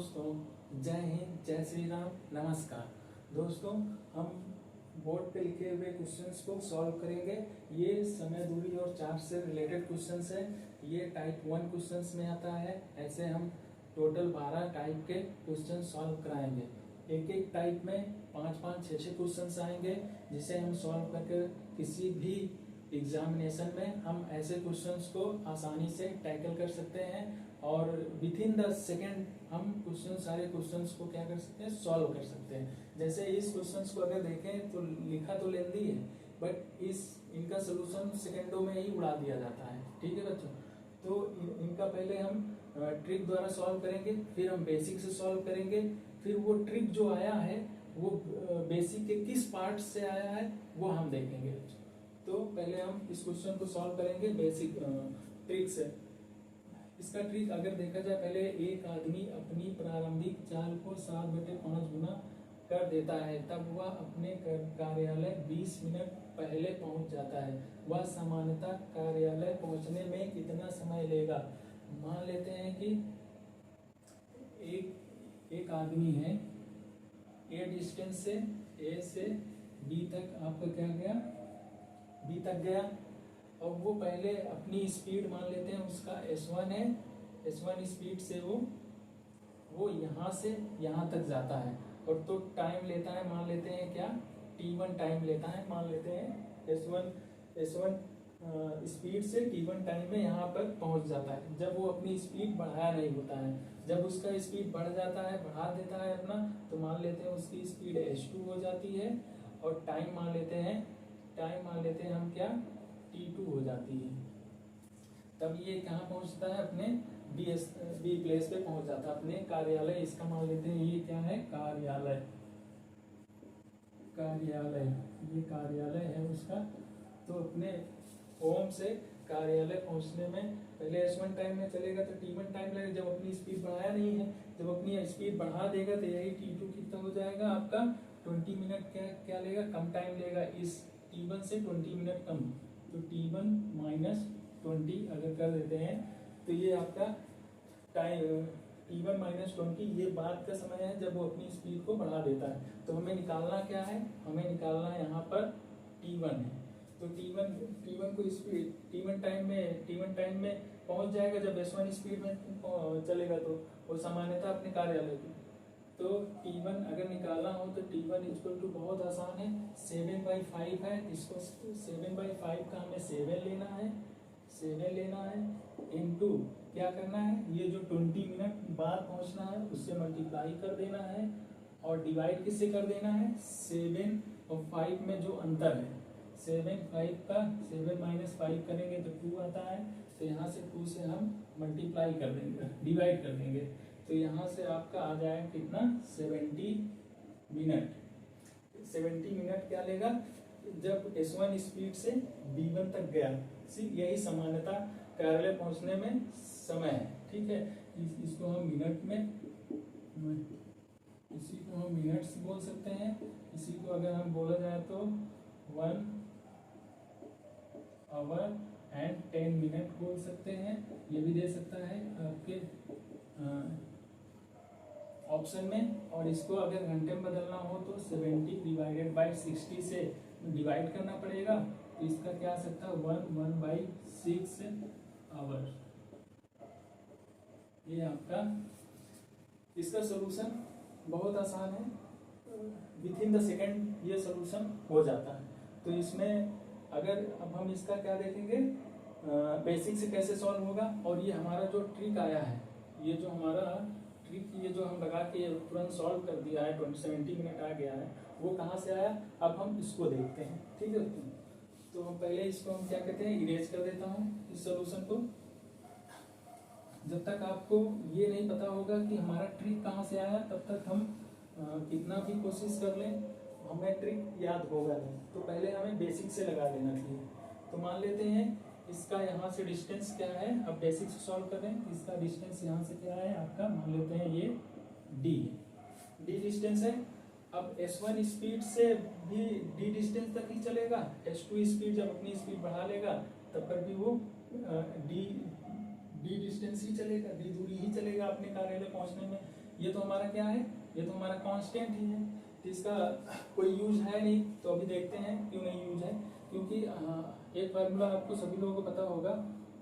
दोस्तों, जय हिंद, जय श्री राम, नमस्कार। दोस्तों, हम बोर्ड पे लिखे हुए क्वेश्चंस को सॉल्व करेंगे। ये समय, दूरी और चार्ज से रिलेटेड क्वेश्चंस है। ये टाइप 1 क्वेश्चंस में आता है। ऐसे हम टोटल 12 टाइप के क्वेश्चन सॉल्व कराएंगे। एक एक टाइप में 5-5, 6-6 क्वेश्चंस आएंगे, जिसे हम सॉल्व करके किसी भी एग्जामिनेशन में हम ऐसे क्वेश्चंस को आसानी से टैकल कर सकते हैं और विद इन द सेकेंड हम सारे क्वेश्चंस को क्या कर सकते हैं, सॉल्व कर सकते हैं। जैसे इस क्वेश्चंस को अगर देखें तो लिखा तो लेंदी है, बट इनका सोल्यूशन सेकेंडों में ही उड़ा दिया जाता है। ठीक है बच्चों, तो इनका पहले हम ट्रिक द्वारा सॉल्व करेंगे, फिर हम बेसिक से सॉल्व करेंगे, फिर वो ट्रिक जो आया है वो बेसिक के किस पार्ट से आया है वो हम देखेंगे। तो पहले हम इस क्वेश्चन को सॉल्व करेंगे बेसिक ट्रिक से। इसका ट्रिक अगर देखा जाए, पहले एक आदमी अपनी प्रारंभिक चाल को 7/5 गुना कर देता है, तब वह अपने कार्यालय 20 मिनट पहले पहुंच जाता है। वह सामान्यतः कार्यालय पहुंचने में कितना समय लेगा? मान लेते हैं कि एक आदमी है, ए डिस्टेंस से, ए से बी तक आपका क्या गया, बी तक गया। और वो पहले अपनी स्पीड मान लेते हैं, उसका S1 है, S1 स्पीड से वो यहाँ से यहाँ तक जाता है। और तो टाइम लेता है, मान लेते हैं क्या, T1 टाइम लेता है। मान लेते हैं S1 स्पीड से T1 टाइम में यहाँ पर पहुँच जाता है, जब वो अपनी स्पीड बढ़ाया नहीं होता है। जब उसका स्पीड बढ़ जाता है, बढ़ा देता है अपना, तो मान लेते हैं उसकी स्पीड S2 हो जाती है। और टाइम मान लेते हैं हम क्या, T2 हो जाती है। तब ये कहाँ पहुंचता है, अपने बी प्लेस पे पहुंच जाता है, अपने कार्यालय। इसका मान लेते हैं ये क्या है, कार्यालय, ये कार्यालय है उसका। तो अपने होम से कार्यालय पहुंचने में पहले S1 टाइम में चलेगा तो T1 टाइम लगेगा, जब अपनी स्पीड बढ़ाया नहीं है। जब अपनी स्पीड बढ़ा देगा तो यही T2 कितना हो जाएगा आपका, 20 मिनट क्या लेगा, कम टाइम लेगा। इस T1 से 20 मिनट कम, तो T1 माइनस 20 अगर कर देते हैं तो ये आपका टाइम T1 माइनस 20 ये बाद का समय है जब वो अपनी स्पीड को बढ़ा देता है। तो हमें निकालना क्या है, हमें निकालना यहाँ पर T1 है। तो T1 को स्पीड T1 टाइम में पहुंच जाएगा जब S1 स्पीड में चलेगा, तो वो सामान्यतः अपने कार्यालय की। तो T1 अगर निकालना हो तो T1 इक्वल टू बहुत आसान है, 7/5 है। इसको 7/5 का हमें 7 लेना है इनटू क्या करना है, ये जो 20 मिनट बाद पहुंचना है उससे मल्टीप्लाई कर देना है। और डिवाइड किससे कर देना है, 7 और 5 में जो अंतर है, 7 माइनस 5 करेंगे तो 2 आता है। तो यहाँ से 2 से हम मल्टीप्लाई कर देंगे, डिवाइड कर देंगे, तो यहाँ से आपका आ जाएगा कितना, 70 मिनट। 70 मिनट क्या लेगा, जब S1 स्पीड से B1 तक गया। यही सामान्यतः कार्यालय पहुंचने में समय है। ठीक है, इसको हम मिनट में, इसी को हम मिनट्स बोल सकते हैं। इसी को अगर हम बोला जाए तो 1 आवर एंड 10 मिनट बोल सकते हैं। ये भी दे सकता है आपके ऑप्शन में। और इसको अगर घंटे में बदलना हो तो 70 डिवाइडेड बाई 60 से डिवाइड करना पड़ेगा। तो इसका क्या आ सकता है, 1/6 आवर। ये आपका इसका सोल्यूशन बहुत आसान है, विद इन द सेकेंड ये सोल्यूशन हो जाता है। तो इसमें अगर अब हम इसका क्या देखेंगे, बेसिक से कैसे सॉल्व होगा। और ये हमारा जो ट्रिक आया है, ये जो हमारा ट्रिक, ये जो हम लगा के तुरंत सॉल्व कर दिया है, 70 मिनट आ गया है, वो कहाँ से आया, अब हम इसको देखते हैं। ठीक है, तो हम पहले इसको हम क्या कहते हैं, इरेज कर देता हूँ इस सोल्यूशन को। जब तक आपको ये नहीं पता होगा कि हमारा ट्रिक कहाँ से आया, तब तक हम कितना भी कोशिश कर लें हमें ट्रिक याद होगा नहीं। तो पहले हमें बेसिक से लगा लेना चाहिए। तो मान लेते हैं इसका यहाँ से डिस्टेंस क्या है, अब बेसिक से सॉल्व कर रहे हैं। इसका डिस्टेंस यहाँ से क्या है आपका, मान लेते हैं ये डी डिस्टेंस है। अब S1 स्पीड से भी डी डिस्टेंस तक ही चलेगा, S2 स्पीड जब अपनी स्पीड बढ़ा लेगा तब पर भी वो डी डिस्टेंस ही चलेगा, डी दूरी ही चलेगा अपने कार्यालय पहुंचने में। ये तो हमारा क्या है, ये तो हमारा कांस्टेंट ही है, तो इसका कोई यूज है नहीं। तो अभी देखते हैं क्यों नहीं यूज है, क्योंकि एक फार्मूला आपको सभी लोगों को पता होगा,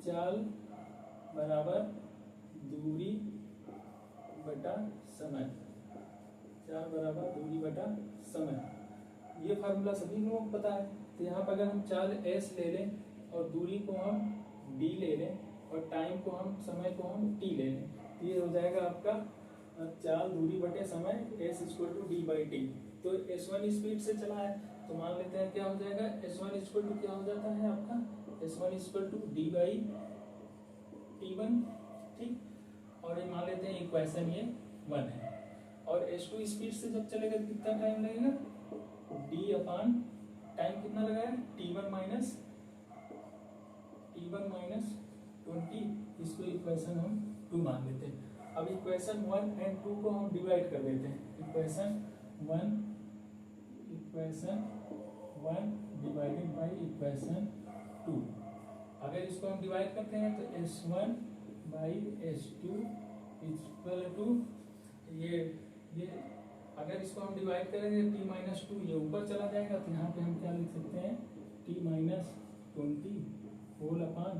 चाल बराबर दूरी बटा समय, चाल बराबर दूरी बटा समय, ये फार्मूला सभी लोगों को पता है। तो यहाँ पर अगर हम चाल s ले लें और दूरी को हम d ले लें और टाइम को हम, समय को हम t ले लें, तो ये हो जाएगा आपका चाल दूरी बटे समय s equal to D by T. तो s1 स्पीड से चला है, तो मान लेते हैं क्या हो जाएगा, s1 इक्वल टू क्या हो जाता है आपका, s1 equal to D by t1, ठीक। और ये मान लेते हैं इक्वेशन ये 1 है। और s2 स्पीड से जब चलेगा तो कितना टाइम लगेगा, d अपान टाइम कितना लगाया, t1 माइनस 20, इसको इक्वेशन हम 2 मान लेते हैं। अब इक्वेशन 1 एंड 2 को हम डिवाइड कर देते हैं, इक्वेशन 1 डिवाइडेड बाई इक्वेशन 2। अगर इसको हम डिवाइड करते हैं तो s1 by s2 equal to ये अगर इसको हम डिवाइड करेंगे t माइनस 2 ये ऊपर चला जाएगा, तो यहाँ पे हम क्या लिख सकते हैं, t minus 20 whole upon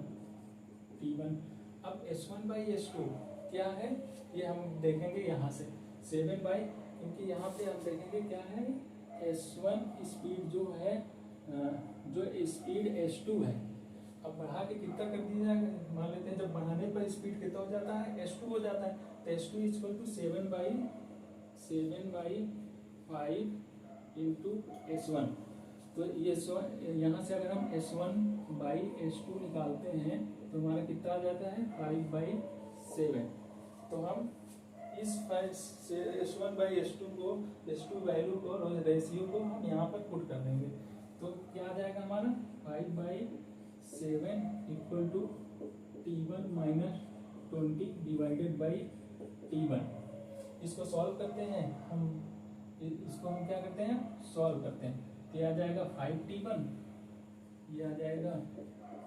t1। अब s1 बाई s2 क्या है, ये हम देखेंगे यहाँ से 7 बाई, क्योंकि यहाँ पे हम देखेंगे क्या है, s1 स्पीड जो है, जो स्पीड s2 है, अब बढ़ा के कितना कर दिया जाएगा, मान लेते हैं जब बढ़ाने पर स्पीड कितना हो जाता है, s2 हो जाता है, तो s2 equal to 7 by 5 into s1। तो ये यहाँ से अगर हम s1 बाई s2 निकालते हैं तो हमारा कितना आ जाता है, 5 बाई 7। तो हम इस s1 बाई s2 को, s2 वैल्यू को, रेशियो को हम यहाँ पर पुट कर देंगे, तो क्या आ जाएगा हमारा 5 by 7 equal to t1 minus 20 divided by t1। इसको सॉल्व करते हैं हम, इसको हम क्या करते हैं, सॉल्व करते हैं, तो ये आ जाएगा 5t1, ये आ जाएगा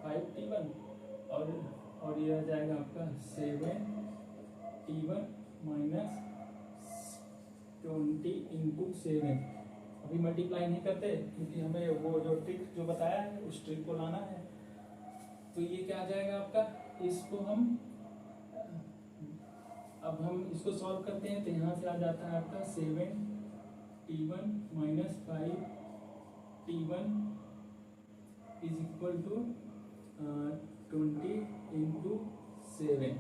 5t1 और ये आ जाएगा आपका 7t1 माइनस 20 इंटू 7। अभी मल्टीप्लाई नहीं करते क्योंकि हमें वो जो ट्रिक जो बताया है उस ट्रिक को लाना है। तो ये क्या आ जाएगा आपका, इसको हम अब हम इसको सॉल्व करते हैं, तो यहाँ से आ जाता है आपका 7t1 minus 5t1 is equal to 20 into 7।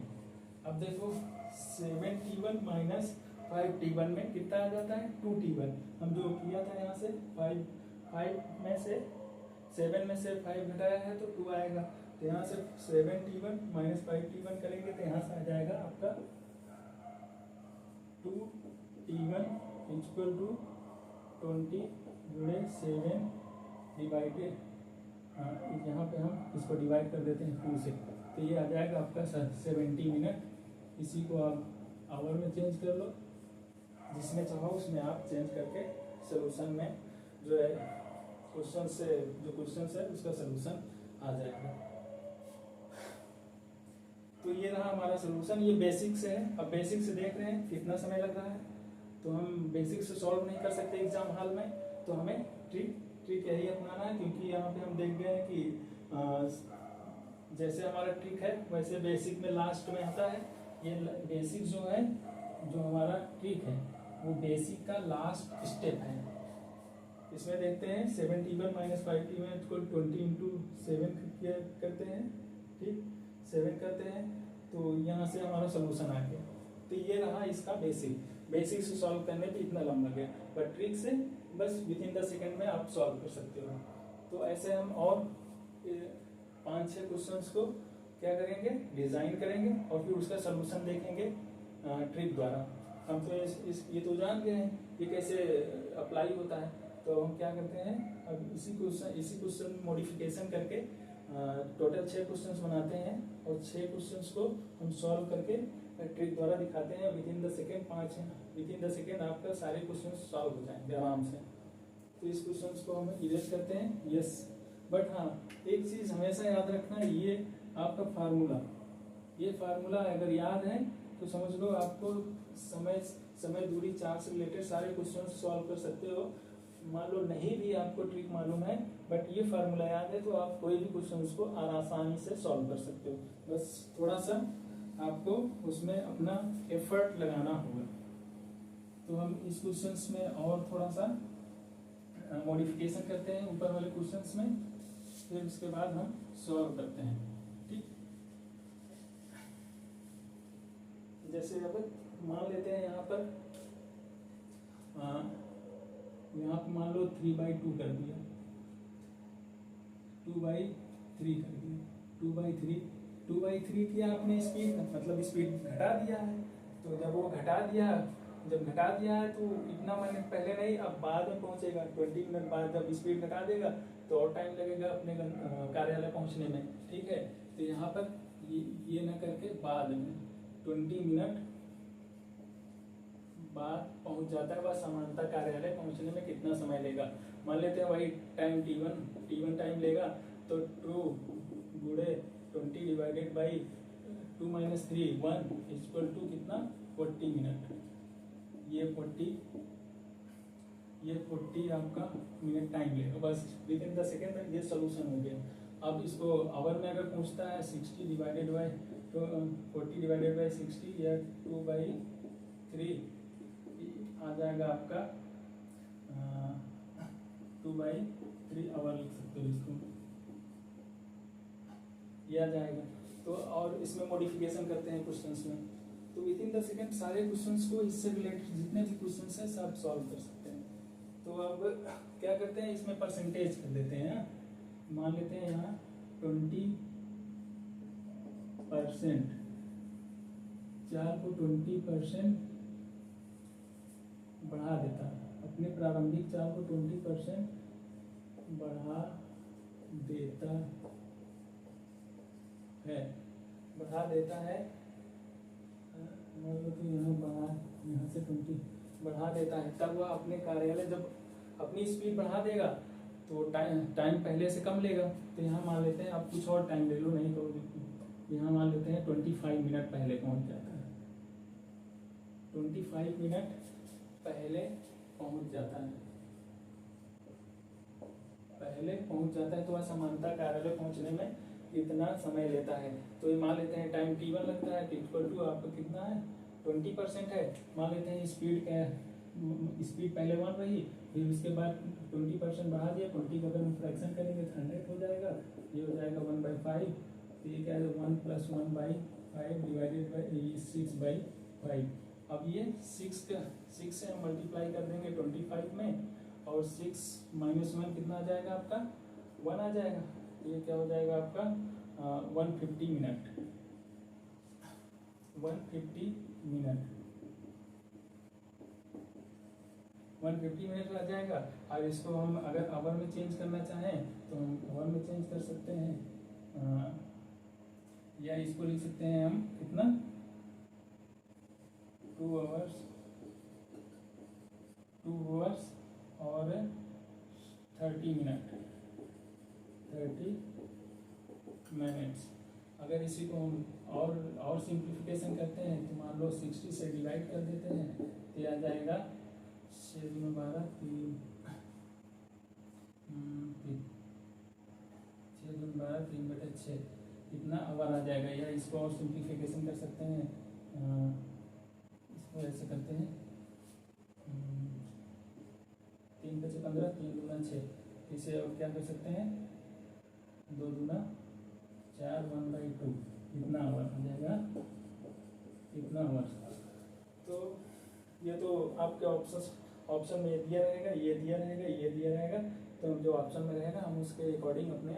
अब देखो 7t1 माइनस 5t1 में कितना आ जाता है, 2t1। हम जो किया था यहाँ से 5 में से 7 में से 5 घटाया है तो 2 आएगा, तो यहाँ से 7t1 माइनस 5t1 करेंगे तो यहाँ से आ जाएगा आपका 2t1 इक्वल टू 20 जुड़े 7 डिवाइडेड, यहाँ पे हम इसको डिवाइड कर देते हैं 2 से, तो ये आ जाएगा आपका 70 मिनट। इसी को आप आवर में चेंज कर लो, जिसमें चाहो उसमें आप चेंज करके सोल्यूशन में जो है क्वेश्चन है उसका सोल्यूशन आ जाएगा। तो ये रहा हमारा सोल्यूशन, ये बेसिक से है। अब बेसिक से देख रहे हैं कितना समय लग रहा है, तो हम बेसिक से सॉल्व नहीं कर सकते एग्जाम हॉल में, तो हमें ट्रिक यही अपनाना है, क्योंकि यहाँ पे हम देख गए हैं कि जैसे हमारा ट्रिक है वैसे बेसिक में लास्ट में आता है। ये बेसिक जो है, जो हमारा ट्रिक है वो बेसिक का लास्ट स्टेप है। इसमें देखते हैं 7t1 माइनस 5t1 को 20 इंटू 7 करते हैं, ठीक 7 करते हैं, तो यहाँ से हमारा सोल्यूशन आ गया। तो ये रहा इसका बेसिक से सॉल्व करने पे इतना लंबा गया, बट ट्रिक से बस विथिन द सेकेंड में आप सॉल्व कर सकते हो। तो ऐसे हम और 5-6 क्वेश्चंस को क्या करेंगे, डिजाइन करेंगे और फिर उसका सोल्यूशन देखेंगे ट्रिक द्वारा। हम तो ये तो जान गए हैं ये कैसे अप्लाई होता है, तो हम क्या करते हैं, अब इसी क्वेश्चन मॉडिफिकेशन करके टोटल 6 क्वेश्चंस बनाते हैं और 6 क्वेश्चंस को हम सॉल्व करके ट्रिक द्वारा दिखाते हैं। विथिन द सेकेंड आपका सारे क्वेश्चन सॉल्व हो जाएंगे आराम से। तो इस क्वेश्चन को हम इरेज करते हैं, यस। बट हाँ, एक चीज हमेशा याद रखना, ये आपका फार्मूला, ये फार्मूला अगर याद है तो समझ लो आपको समय समय दूरी चार्ज से रिलेटेड सारे क्वेश्चन सॉल्व कर सकते हो। मान लो नहीं भी आपको ट्रिक मालूम है बट ये फार्मूला याद है तो आप कोई भी क्वेश्चन उसको आसानी से सॉल्व कर सकते हो। बस थोड़ा सा आपको उसमें अपना एफर्ट लगाना होगा। तो हम इस क्वेश्चंस में और थोड़ा सा मॉडिफिकेशन करते हैं ऊपर वाले क्वेश्चंस में, फिर उसके बाद हम सॉल्व करते हैं। ठीक, जैसे अब मान लेते हैं यहाँ पर मान लो 3/2 कर दिया, 2/3 कर दिया, 2/3 किया आपने स्पीड, मतलब स्पीड घटा दिया है। तो जब वो घटा दिया है तो इतना मिनट पहले नहीं, अब बाद में पहुंचेगा। 20 मिनट बाद जब स्पीड घटा देगा तो और टाइम लगेगा अपने कार्यालय पहुंचने में। ठीक है, तो यहाँ पर ये ना करके बाद में 20 मिनट बाद पहुंच जाता है। वह समानता कार्यालय पहुंचने में कितना समय लेगा? मान लेते हैं वही टाइम T1 टाइम लेगा, तो 2 गुणे 20 डिवाइडेड बाई 2 - 3 1 इक्वल टू कितना? 40 मिनट। ये 40 आपका मिनट टाइम लेगा बस विद इन द सेकेंड में। ये सोल्यूशन हो गया। अब इसको आवर में अगर पूछता है 60 डिवाइडेड बाई 40 डिवाइडेड बाई 60 या 2/3 आ जाएगा आपका 2/3 आवर लिख सकते हो इसको, ये आ जाएगा। तो और इसमें मॉडिफिकेशन करते हैं क्वेश्चंस में, तो विद इन द सेकेंड सारे क्वेश्चंस को इससे रिलेटेड जितने भी क्वेश्चंस हैं सब सॉल्व कर सकते हैं। तो अब क्या करते हैं, इसमें परसेंटेज कर देते हैं। मान लेते हैं यहाँ 20%, चार को 20% बढ़ा देता है, अपने प्रारंभिक चाल को 20% बढ़ा देता है। मान लो कि यहाँ से 20 बढ़ा देता है, तब वह अपने कार्यालय जब अपनी स्पीड बढ़ा देगा तो टाइम पहले से कम लेगा। तो यहाँ मान लेते हैं, आप कुछ और टाइम ले लो, नहीं तो यहाँ मान लेते हैं 25 मिनट पहले पहुँच जाता है। 25 मिनट पहले पहुंच जाता है, तो वह समानता कार्यालय पहुंचने में कितना समय लेता है? तो ये मान लेते हैं टाइम T1 लगता है, इक्वल टू आपका कितना है 20% है। मान लेते हैं स्पीड पहले 1 रही, फिर उसके बाद 20% बढ़ा दिया, 20 का अगर हम फ्रैक्शन करेंगे तो 100 हो जाएगा, ये हो जाएगा 1/5। तो ये क्या है 1 + 1/5 डिवाइडेड बाई 6/5। अब ये 6 से हम मल्टीप्लाई कर देंगे 25 में, और 6 - 1 कितना आ जाएगा आपका 1 आ जाएगा। ये क्या हो जाएगा आपका 150 मिनट। 150 मिनट आ जाएगा। अब इसको हम अगर आवर में चेंज करना चाहें तो हम आवर में चेंज कर सकते हैं, या इसको लिख सकते हैं हम कितना 2 आवर्स और 30 मिनट्स। अगर इसी को हम और सिंप्लीफिकेशन करते हैं तो मान लो 60 से डिवाइड कर देते हैं, तो आ जाएगा 6 × 12 3 3/6 इतना आवर आ जाएगा। या इसको और सिंप्लीफिकेशन कर सकते हैं, इसको ऐसे करते हैं 3 × 5 = 15, 3 × 6। इसे और क्या कर सकते हैं 2 × 4 1/2 इतना आवर आ जाएगा, इतना आवर। तो ये तो आपके ऑप्शन में ये दिया रहेगा, ये दिया रहेगा। तो जो ऑप्शन में रहेगा हम उसके अकॉर्डिंग अपने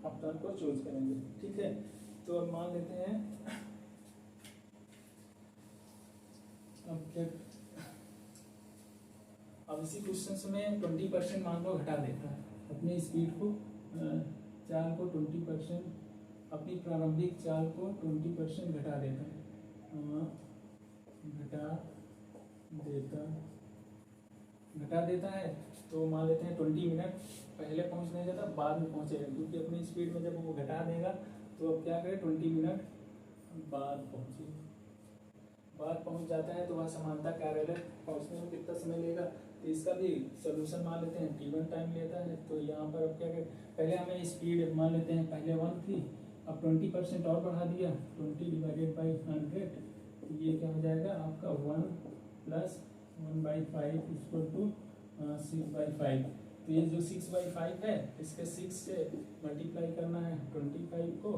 ऑप्शन को चूज करेंगे। ठीक है, तो अब मान लेते हैं अब इसी क्वेश्चन में 20% मान लो घटा देता है, अपनी स्पीड को चाल को 20%, अपनी प्रारंभिक चाल को 20% घटा देता है। तो मान लेते हैं 20 मिनट पहले पहुंचने जाता, बाद में पहुंचेगा, क्योंकि अपनी स्पीड में जब वो घटा देगा तो अब क्या करें 20 मिनट बाद पहुंचेगा। बाद पहुंच जाता है तो वह समानता कार्यालय पहुंचने में कितना समय लेगा, तो इसका भी सोल्यूशन मान लेते हैं T1 टाइम लेता है। तो यहाँ पर अब क्या करें, पहले हमें स्पीड मान लेते हैं, पहले 1 थी, अब 20% और बढ़ा दिया, 20 डिवाइडेड बाई 100, तो ये क्या हो जाएगा आपका 1 + 1/5 = 6/5। तो ये जो 6/5 है, इसके 6 से मल्टीप्लाई करना है 25 को,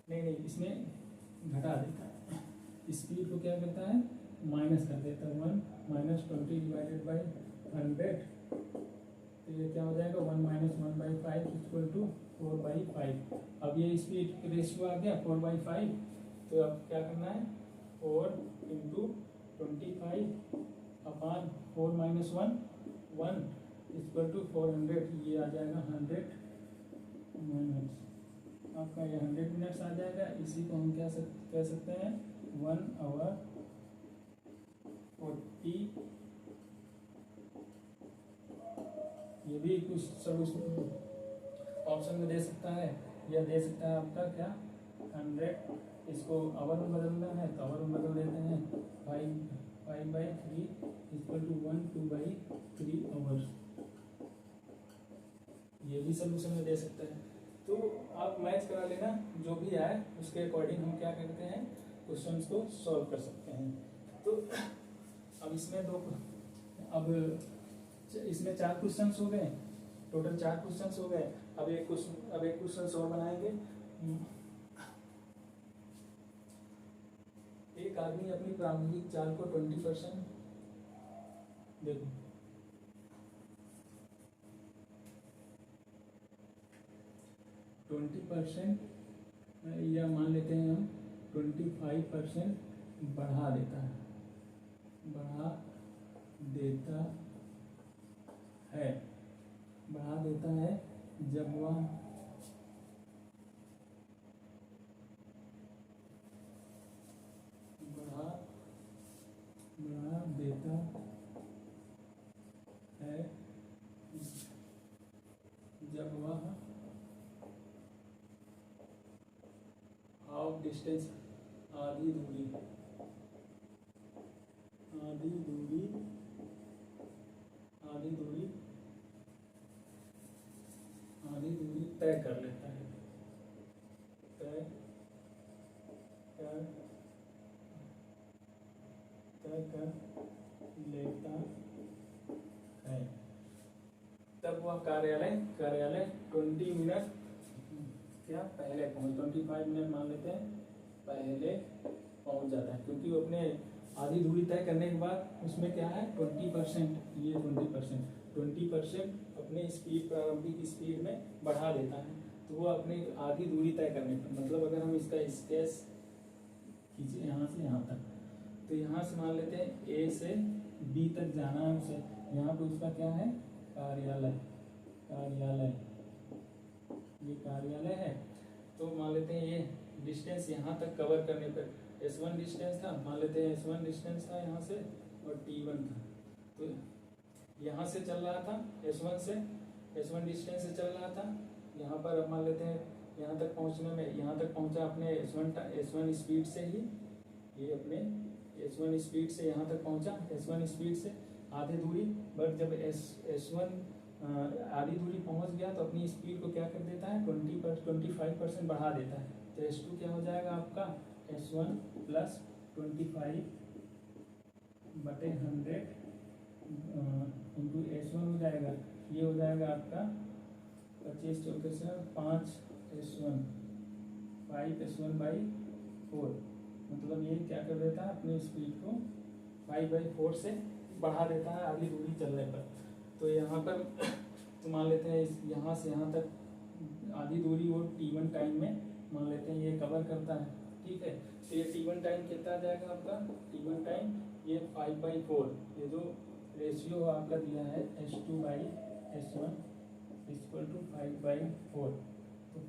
नहीं इसमें घटा देता है, स्पीड को क्या करता है माइनस कर देता है, 1 - 20 डिवाइडेड बाई 100, तो ये क्या हो जाएगा 1 - 1/5 = 4/5। अब ये स्पीड रेशियो आ गया 4/5, तो अब क्या करना है 4 × 25 अपॉन 4 - 1 1 = 400, ये आ जाएगा 100 मिनट्स, आपका ये 100 मिनट्स आ जाएगा। इसी को हम क्या कह सकते हैं 1 आवर 40, ये भी कुछ सोल्यूशन ऑप्शन में दे सकता है, या दे सकता है आपका क्या 100, इसको आवर में बदलना है तो आवर में बदल देते हैं 5/3 = 1 2/3 आवर्स, ये भी सोल्यूशन में दे सकता है। तो आप मैच करा लेना, जो भी आए उसके अकॉर्डिंग हम क्या करते हैं क्वेश्चंस को सॉल्व कर सकते हैं। तो अब इसमें 4 क्वेश्चंस हो गए, टोटल 4 क्वेश्चंस हो गए। अब एक क्वेश्चन और बनाएंगे। एक आदमी अपनी प्रारंभिक चाल को 20%, देखो 20%, या मान लेते हैं हम 25% बढ़ा देता है जब वह बढ़ा देता है जब वह हाफ डिस्टेंस आधी दूरी तय कर लेता है, तब वह कार्यालय 20 मिनट क्या पहले पहुंच 25 मिनट मान लेते हैं पहले पहुंच जाता है, क्योंकि वो अपने आधी दूरी तय करने के बाद उसमें क्या है 20%, ये 20% अपने स्पीड प्रारंभिक स्पीड में बढ़ा देता है। तो वो अपनी आधी दूरी तय करने पर, मतलब अगर हम इसका स्केच खींचे यहाँ से यहाँ तक, तो यहाँ से मान लेते हैं ए से बी तक जाना है उसे, यहाँ पे उसका क्या है कार्यालय, ये कार्यालय है। तो मान लेते हैं ये डिस्टेंस यहाँ तक कवर करने पर S1 डिस्टेंस था, मान लेते हैं S1 डिस्टेंस था यहाँ से और T1 था, तो यहाँ से चल रहा था S1 डिस्टेंस से चल रहा था, यहाँ पर अब मान लेते हैं यहाँ तक पहुँचा अपने S1 स्पीड से ही, ये अपने S1 स्पीड से यहाँ तक पहुँचा, S1 स्पीड से आधी दूरी, बट जब S1 आधी दूरी पहुँच गया तो अपनी स्पीड को क्या कर देता है 25% बढ़ा देता है। तो S2 क्या हो जाएगा आपका S1 + 25/100 इंटू S1 हो जाएगा, ये हो जाएगा आपका 25 × 4 = 5 S1 5S1/4, मतलब ये क्या कर देता है अपनी स्पीड को 5/4 से बढ़ा देता है आधी दूरी चलने पर। तो यहाँ पर तो मान लेते हैं यहाँ से यहाँ तक आधी दूरी वो T1 टाइम में मान लेते हैं ये कवर करता है, ठीक है। तो ये T1 टाइम कितना आ जाएगा आपका, T1 टाइम ये 5/4, ये जो रेशियो आपका दिया है S2/S1 = 5/4, तो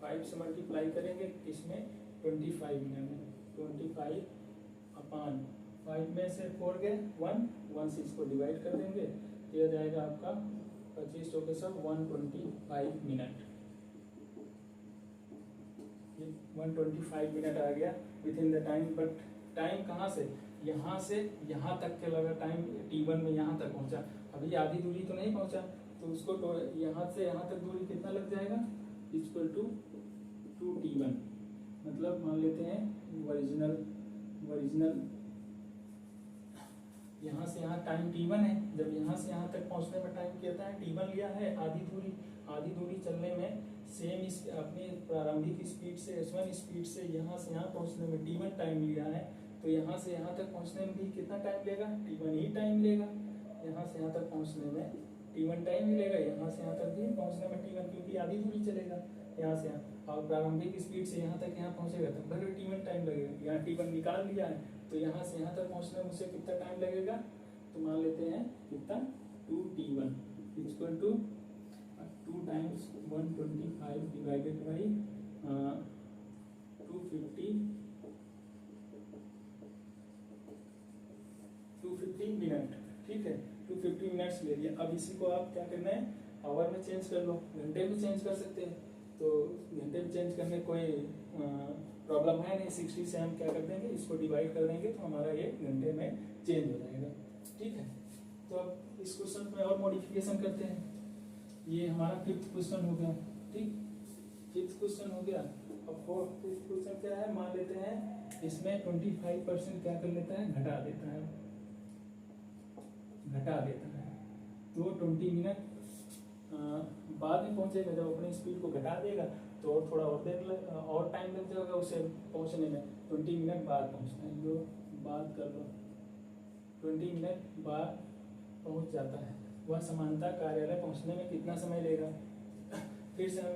5 से मल्टीप्लाई करेंगे इसमें 25 मिनट में, 25/5 में से 4 गए 1 से इसको डिवाइड कर देंगे, तो यह जाएगा आपका 25 × 125 मिनट, ये 125 मिनट आ गया with in the time, but time कहाँ से यहाँ तक के लगा टाइम, T1 में यहाँ तक पहुंचा, अभी आधी दूरी तो नहीं पहुंचा, तो उसको यहाँ से यहाँ तक दूरी कितना लग जाएगा, इक्वल टू 2T1। मतलब मान लेते हैं ओरिजिनल यहाँ से यहाँ टाइम T1 है, जब यहाँ से यहाँ तक पहुँचने में टाइम कितना है, T1 लिया है। आधी दूरी चलने में सेम इस अपनी प्रारंभिक स्पीड से S1 स्पीड से यहाँ से यहाँ पहुँचने में T1 टाइम लिया है, तो यहाँ से यहाँ तक पहुँचने में भी कितना टाइम लेगा, T1 ही टाइम लेगा। यहाँ से यहाँ तक पहुँचने में T1 टाइम ही लेगा, यहाँ से यहाँ तक भी पहुँचने में T1, क्योंकि आधी दूरी चलेगा यहाँ से यहाँ, और प्रारंभिक स्पीड से यहाँ तक यहाँ पहुँचेगा तब भले T1 टाइम लगेगा। यहाँ T1 निकाल लिया है, तो यहाँ से यहाँ तक पहुँचने में उसे कितना टाइम लगेगा, तो मान लेते हैं कितना 2T1 equal to 2 times 125 divided by 250 minute. ठीक है, 250 मिनट्स ले लिया। अब इसी को आप क्या करना है, आवर में चेंज कर लो, घंटे में चेंज कर सकते हैं, तो घंटे में चेंज करने कोई प्रॉब्लम है नहीं। 60 से हम क्या कर देंगे, इसको डिवाइड कर देंगे, तो हमारा ये घंटे में चेंज हो जाएगा। ठीक है, तो अब इस क्वेश्चन में और मॉडिफिकेशन करते हैं। ये हमारा 5th क्वेश्चन हो गया। ठीक, 5th क्वेश्चन हो गया। अब 4th क्वेश्चन क्या है, मान लेते हैं इसमें 25% क्या कर लेता है, घटा देता है। तो 20 मिनट बाद में पहुंचेगा, जब अपनी स्पीड को घटा देगा तो और थोड़ा और टाइम लग जाएगा उसे पहुंचने में। 20 मिनट बाद पहुंचना है, जो बात कर लो 20 मिनट बाद पहुंच जाता है। वह समानता कार्यालय पहुंचने में कितना समय लेगा। फिर से हम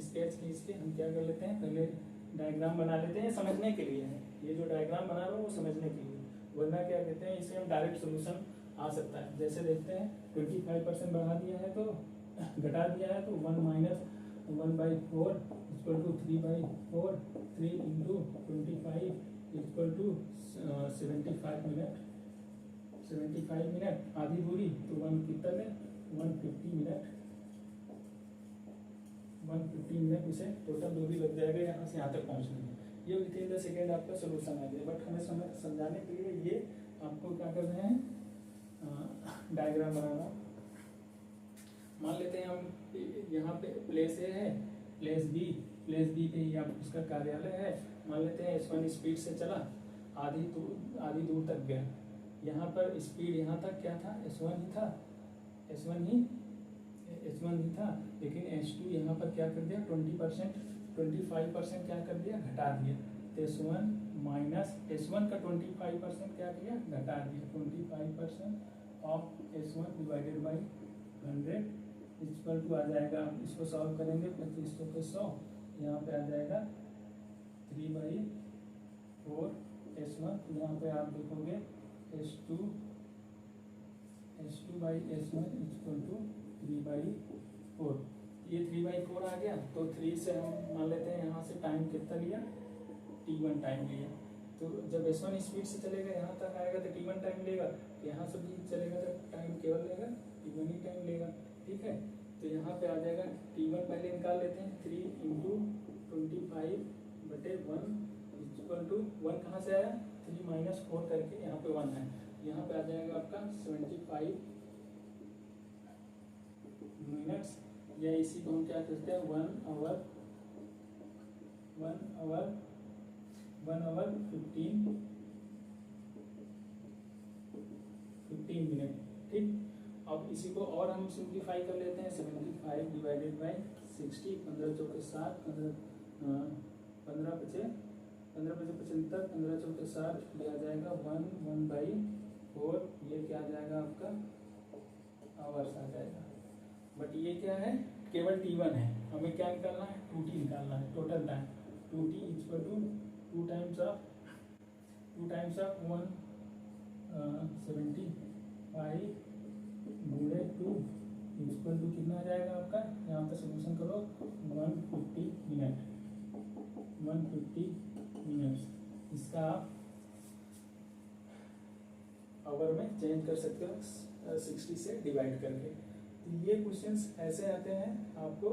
स्केच खींच के हम क्या कर लेते हैं, पहले डायग्राम बना लेते हैं, समझने के लिए है ये जो डायग्राम बना रहा हूँ वो समझने के लिए, वरना क्या कहते हैं इसे हम डायरेक्ट सोल्यूशन आ सकता है। जैसे देखते हैं 25% बढ़ा दिया है तो घटा दिया है, तो 1 minus 1/4 equal to 3/4, 3 into 25 equal to 75 minute. 75 minute आधी दूरी, तो 1 कितना में 150 मिनट। 150 मिनट उसे टोटल दूरी लग जाएगा यहाँ से यहाँ तक पहुँचने में। ये विथिन द सेकेंड आपका सोल्यूशन आ गया। बट हमें समझाने के लिए ये आपको क्या कर रहे हैं, डायग्राम बनाना। मान लेते हैं हम यहाँ पे प्लेस ए है, प्लेस बी पे ही आप उसका कार्यालय है। मान लेते हैं S1 स्पीड से चला, आधी दूर तक गया। यहाँ पर स्पीड यहाँ तक क्या था, S1 ही था, लेकिन S2 यहाँ पर क्या कर दिया 25% क्या कर दिया, घटा दिया। तो S1 माइनस S1 का 25% क्या किया, घटा दिया। 25% of S1 divided by 100 equal to आ जाएगा, इसको सॉल्व करेंगे 25 पे 100, यहाँ पे आ जाएगा 3/4 S1। यहाँ पे आप देखोगे S2 by S1 equal to 3/4। ये 3/4 आ गया, तो 3 से हम मान लेते हैं यहाँ से टाइम कितना लिया, T1 टाइम लिया। तो जब S1 स्पीड से चलेगा यहाँ तक आएगा तो T1 टाइम लेगा, यहाँ से भी चलेगा तो टाइम केवल लेगा T1 ही टाइम लेगा। ठीक है, तो यहाँ पे आ जाएगा T1 पहले निकाल लेते हैं, 3 इंटू 25/1 इक्वल टू 1 कहाँ से आया, 3 माइनस 4 करके यहाँ पे 1 है, यहाँ पे आ जाएगा आपका 75 मिनट्स, या इसी को हम क्या कहते हैं 1 आवर 15 मिनट। ठीक, अब इसी को और हम सिंप्लीफाई कर लेते हैं। 75 डिवाइडेड बाई 60, 15 चौके 7, 15 पचे 75, 15 चौके 7, ये आ जाएगा 1/4। ये क्या आ जाएगा आपका आवर्स आ जाएगा। बट ये क्या है, केवल T1 है, हमें क्या निकालना है, 2T निकालना है, total time. 2T equal to 2 times of 175 गुणे 2 इक्वल टू कितना आ जाएगा आपका, यहाँ पे सोल्यूशन करो 150 मिनट्स। इसका आप आवर में चेंज कर सकते हो 60 से डिवाइड करके। तो ये क्वेश्चंस ऐसे आते हैं, आपको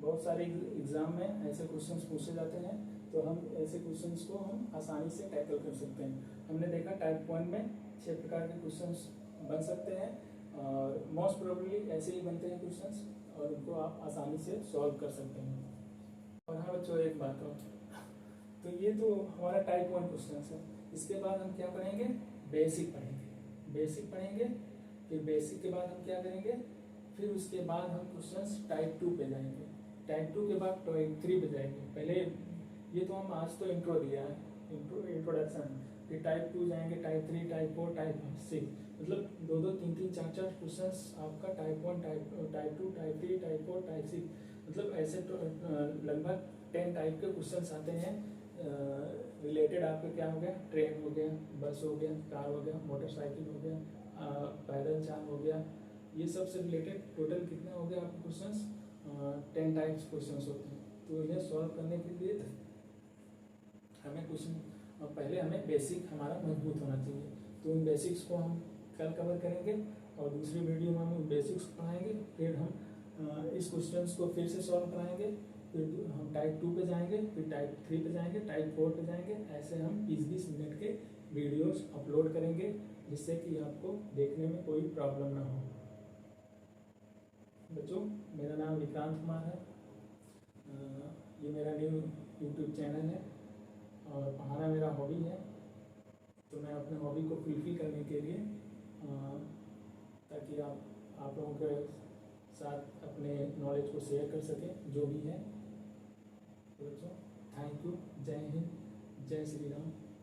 बहुत सारे एग्जाम में ऐसे क्वेश्चंस पूछे जाते हैं। तो हम ऐसे क्वेश्चंस को हम आसानी से टैकल कर सकते हैं। हमने देखा टाइप 1 में 6 प्रकार के क्वेश्चंस बन सकते हैं और मोस्ट प्रोबेबली ऐसे ही बनते हैं क्वेश्चंस और उनको आप आसानी से सॉल्व कर सकते हैं। और हाँ बच्चों, एक बात और, तो ये तो हमारा टाइप 1 क्वेश्चन है। इसके बाद हम क्या पढ़ेंगे, बेसिक पढ़ेंगे। बेसिक पढ़ेंगे, फिर बेसिक के बाद हम क्या करेंगे, फिर उसके बाद हम क्वेश्चंस टाइप 2 पे जाएंगे। टाइप 2 के बाद टाइप 3 पे जाएंगे। पहले ये तो हम आज तो इंट्रो दिया है, इंट्रोडक्शन, फिर टाइप 2 जाएंगे, टाइप 3, टाइप 4, टाइप 6, मतलब 2-2, 3-3, 4-4 क्वेश्चंस आपका type 1, type 2, type 3, type 4, type 6, मतलब ऐसे तो लगभग 10 टाइप के क्वेश्चंस आते हैं। रिलेटेड आपका क्या हो गया, ट्रेन हो गया, बस हो गया, कार हो गया, मोटरसाइकिल हो गया, पैदल चाल हो गया, ये सब से रिलेटेड टोटल कितना हो गया आपके क्वेश्चंस, 10 टाइप्स क्वेश्चंस होते हैं। तो इन्हें सॉल्व करने के लिए हमें क्वेश्चन पहले हमें बेसिक हमारा मजबूत होना चाहिए। तो उन बेसिक्स को हम कल कवर करेंगे और दूसरी वीडियो में हम उन बेसिक्स पढ़ाएंगे। फिर हम इस क्वेश्चंस को फिर से सॉल्व कराएंगे, फिर हम टाइप 2 पे जाएंगे, फिर टाइप 3 पे जाएंगे, टाइप 4 पे जाएंगे। ऐसे हम 20-20 मिनट के वीडियोस अपलोड करेंगे जिससे कि आपको देखने में कोई प्रॉब्लम ना हो। बच्चों, मेरा नाम विक्रांत कुमार है। ये मेरा न्यू यूट्यूब चैनल है और पढ़ाना मेरा हॉबी है। तो मैं अपने हॉबी को फुलफिल करने के लिए ताकि आप लोगों के साथ अपने नॉलेज को शेयर कर सकें जो भी है। तो बच्चों, थैंक यू। जय हिंद, जय श्री राम।